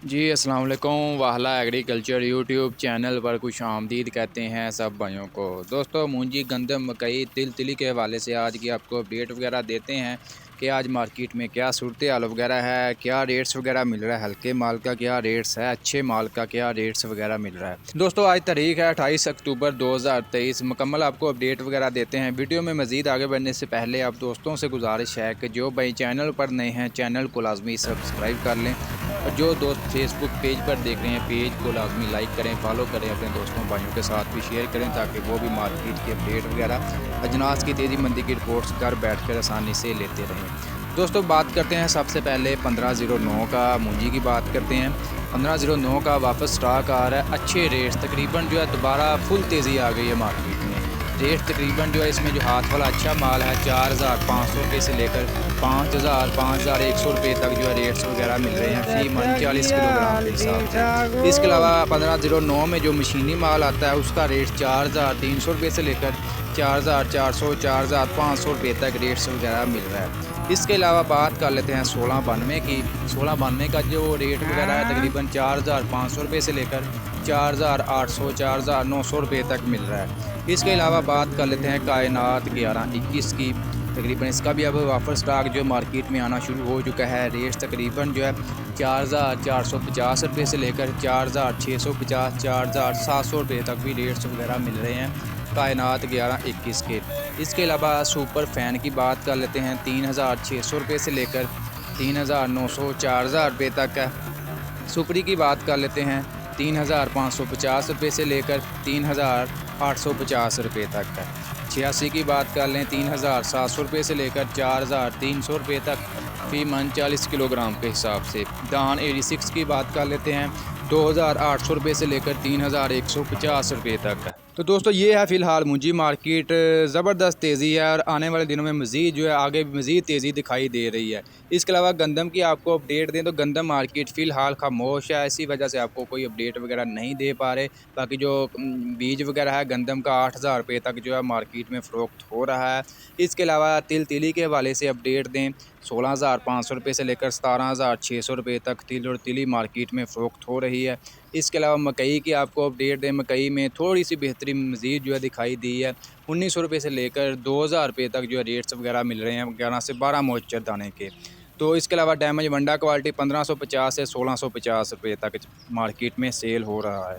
जी अस्सलाम वालेकुम। वाहला agriculture YouTube channel पर खुश आमदीद कहते हैं सब भाइयों को। दोस्तों मूंजी गंदम मकई तिल तिली के हवाले से आज की आपको अपडेट वगैरह देते हैं कि आज मार्केट में क्या सूरत हाल वगैरह है, क्या रेट्स वगैरह मिल रहा है, हल्के माल का क्या रेट्स है, अच्छे माल का क्या रेट्स वगैरह मिल रहा है। दोस्तों आज तारीख है 28 अक्टूबर 2023। मुकम्मल आपको अपडेट वगैरह देते हैं। वीडियो में मज़ीद आगे बढ़ने से पहले आप दोस्तों से गुजारिश है कि जो भाई चैनल पर नए हैं चैनल को लाजमी सब्सक्राइब कर लें, और जो दोस्त फेसबुक पेज पर देख रहे हैं पेज को लाजमी लाइक करें, फॉलो करें, अपने दोस्तों भाइयों के साथ भी शेयर करें ताकि वो भी मार्केट की अपडेट वगैरह अजनास की तेज़ी मंदी की रिपोर्ट्स घर बैठ कर आसानी से लेते रहें। दोस्तों बात करते हैं सबसे पहले 1509 का मूंजी की बात करते हैं। 1509 का वापस स्टॉक आ रहा है, अच्छे रेट्स तकरीबन जो है दोबारा फुल तेज़ी आ गई है मार्केट में। रेट तकरीबन जो है इसमें जो हाथ वाला अच्छा माल है 4500 रुपये से लेकर 5100 रुपये तक जो है रेट्स वगैरह मिल रहे हैं फी मन 40 किलोग्राम के हिसाब से। इसके अलावा 1509 में जो मशीनी माल आता है उसका रेट 4300 रुपये से लेकर 4400 4500 रुपये तक रेट्स वगैरह मिल रहा है। इसके अलावा बात कर लेते हैं 1692 की। 1692 का जो रेट वगैरह है तकरीबन 4500 रुपये से लेकर 4800 4900 रुपये तक मिल रहा है। इसके अलावा बात कर लेते हैं कायनात 1121 की। तकरीबन इसका भी अब वापस स्टॉक जो मार्केट में आना शुरू हो चुका है। रेट्स तकरीबन जो है 4450 रुपये से लेकर 4650 4700 रुपये तक भी रेट्स वगैरह मिल रहे हैं कायनात 1121 के। इसके अलावा सुपर फ़ैन की बात कर लेते हैं 3600 रुपये से लेकर 3900 4000 रुपये तक है। सुपरी की बात कर लेते हैं 3550 रुपये से लेकर 3850 रुपये तक है। 86 की बात कर लें 3700 रुपये से लेकर 4300 रुपये तक फी मन 40 किलोग्राम के हिसाब से। दान 86 की बात कर लेते हैं 2800 रुपये से लेकर 3150 रुपये तक है। तो दोस्तों ये है फ़िलहाल मूंजी मार्केट, ज़बरदस्त तेज़ी है और आने वाले दिनों में मज़ीद जो है आगे मज़ीद तेज़ी दिखाई दे रही है। इसके अलावा गंदम की आपको अपडेट दें तो गंदम मार्केट फ़िलहाल खामोश है, इसी वजह से आपको कोई अपडेट वगैरह नहीं दे पा रहे। बाकी जो बीज वगैरह है गंदम का 8000 रुपये तक जो है मार्केट में फ़रोख्त हो रहा है। इसके अलावा तिल तिली के हवाले से अपडेट दें 16500 रुपये से लेकर 17600 रुपये तक तिल और तिली मार्केट में फ़रोख्त हो रही है। इसके अलावा मकई की आपको अपडेट दें, मकई में थोड़ी सी बेहतरी मज़ीद जो है दिखाई दी है। 1900 रुपये से लेकर 2000 रुपये तक जो है रेट्स वगैरह मिल रहे हैं 11 से 12 मोइस्चर दाने के। तो इसके अलावा डैमेज वंडा क्वालिटी 1550 से 1650 रुपये तक मार्केट में सेल हो रहा है।